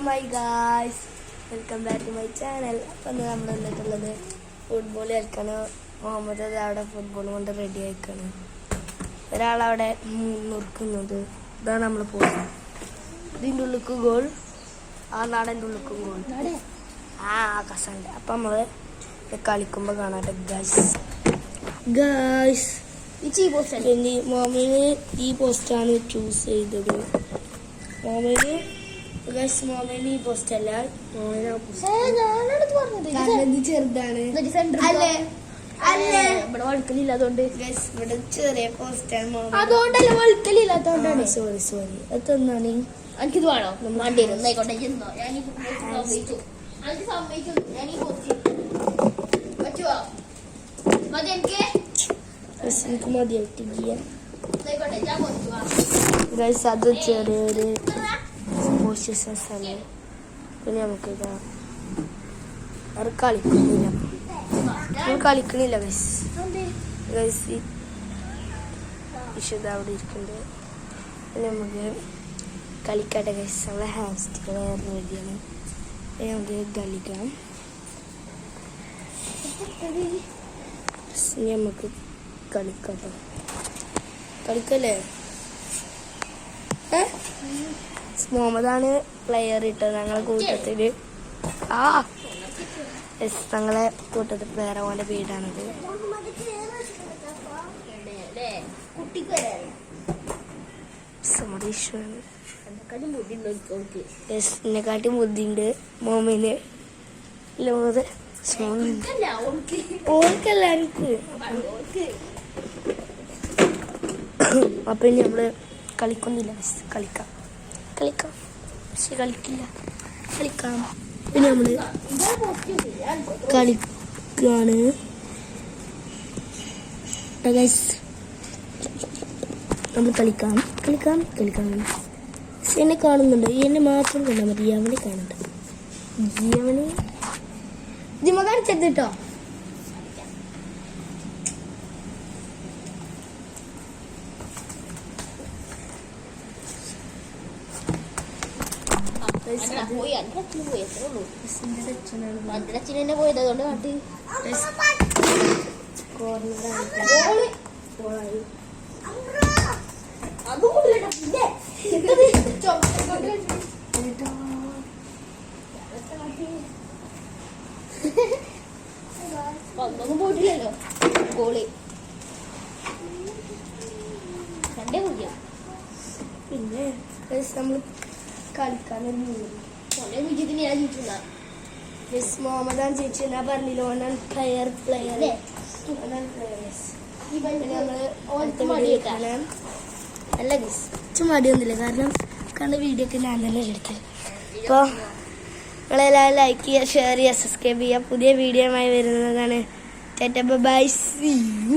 My guys, welcome back to my channel. അപ്പം നമ്മൾ വന്നിട്ടുള്ളത് ഫുട്ബോൾ കളിക്കണം. മുഹമ്മദ് അവിടെ ഫുട്ബോൾ കൊണ്ട് റെഡി ആയിക്കാണ്. ഒരാളവിടെ നുറുക്കുന്നത്. ഇതാണ് നമ്മൾ പോകുന്നത്. ഇതിൻ്റെ ഉള്ളിക്ക് ഗോൾ, ആ നാടൻ്റെ ഉള്ളിക്കും ഗോൾ, ആ കസണ്ട്. അപ്പം നമ്മൾ കളിക്കുമ്പോൾ കാണാട്ടെ ഗായ്സ്. ഇനി മോമിന് ഈ പോസ്റ്റാണ് ചൂസ് ചെയ്തത്. മോമിന് ഈ പോസ്റ്റ് അല്ല, ചെറുതാണ്. ഇവിടെ വഴുക്കലില്ലാത്തോണ്ട് ഇവിടെ ചെറിയ പോസ്റ്റാണ്. അതുകൊണ്ടല്ല വഴുക്കലില്ലാത്തോണ്ടാണ്. സോറി അത് തന്നാണ്. എനിക്കിത് വേണോ? വണ്ടി വരും. ആയിക്കോട്ടെ, ചെന്നോ. ഞാൻ സമ്മതിച്ചു. എനിക്ക് സമ്മതിച്ചു. ഞാൻ ഈ പോസ്റ്റ് പറ്റുവോ? മതി എനിക്ക്. എനിക്ക് മതിയായിട്ടില്ല ആയിക്കോട്ടെ, ഞാൻ പോസ്റ്റ് ഗൈസ്. അത് ചെറിയൊരു പോസ്റ്റേഴ്സാണ്. പിന്നെ നമുക്കിതാ അത് കളിക്കണില്ല ഗൈസ്. ഗൈസ് വിശുദ്ധ അവിടെ ഇരിക്കുന്നുണ്ട്. പിന്നെ നമുക്ക് കളിക്കട്ടെ ഗൈസ്. നമ്മളെ ഹാൻസ്റ്റിക്ക് റെഡിയാണ്. നമുക്ക് കളിക്കാം. നമുക്ക് കളിക്കട്ടെ. കളിക്കല്ലേ? മുഹമ്മദാണ് പ്ലെയർ ഇട്ടത് ഞങ്ങളെ കൂട്ടത്തില്. ഞങ്ങളെ കൂട്ടത്തിൽ പ്ലെയർ പോലെ വീടാണത്. എന്നെക്കാട്ടി ബുദ്ധിയുണ്ട് മോമിന്. ഓർക്കല്ല എനിക്ക്. അപ്പൊ ഇനി നമ്മള് കളിക്കുന്നില്ല. കളിക്കാം പക്ഷെ കളിക്കാം. പിന്നെ നമ്മള് കളിക്കാണ്. നമ്മൾ കളിക്കാം. പക്ഷെ എന്നെ കാണുന്നുണ്ട്. എന്നെ മാത്രം കണ്ടാൽ മതി. അവനെ കാണണ്ട. അവന് ജിമ കാണിച്ചത് കേട്ടോ. അച്ഛനെ പോയത് അതുകൊണ്ട് കാട്ടി ഒന്നും പോയിട്ടില്ലല്ലോ. ഗോളി രണ്ടേ കുടിക്കാം. പിന്നെ നമ്മൾ കളിക്കാനൊരു മുഹമ്മദാൻ ചേച്ചി എന്നാ പറഞ്ഞില്ല. ഓനാണ് പ്ലെയർ. അല്ല ഗസ് മടിയൊന്നുമില്ല. കാരണം കണ്ട വീഡിയോ ഒക്കെ ഞാൻ തന്നെ എടുത്തത്. അപ്പോൾ നിങ്ങളെല്ലാവരും ലൈക്ക് ചെയ്യുക, ഷെയർ ചെയ്യുക, സബ്സ്ക്രൈബ് ചെയ്യുക. പുതിയ വീഡിയോയുമായി വരുന്നതാണ്. Bye, see U.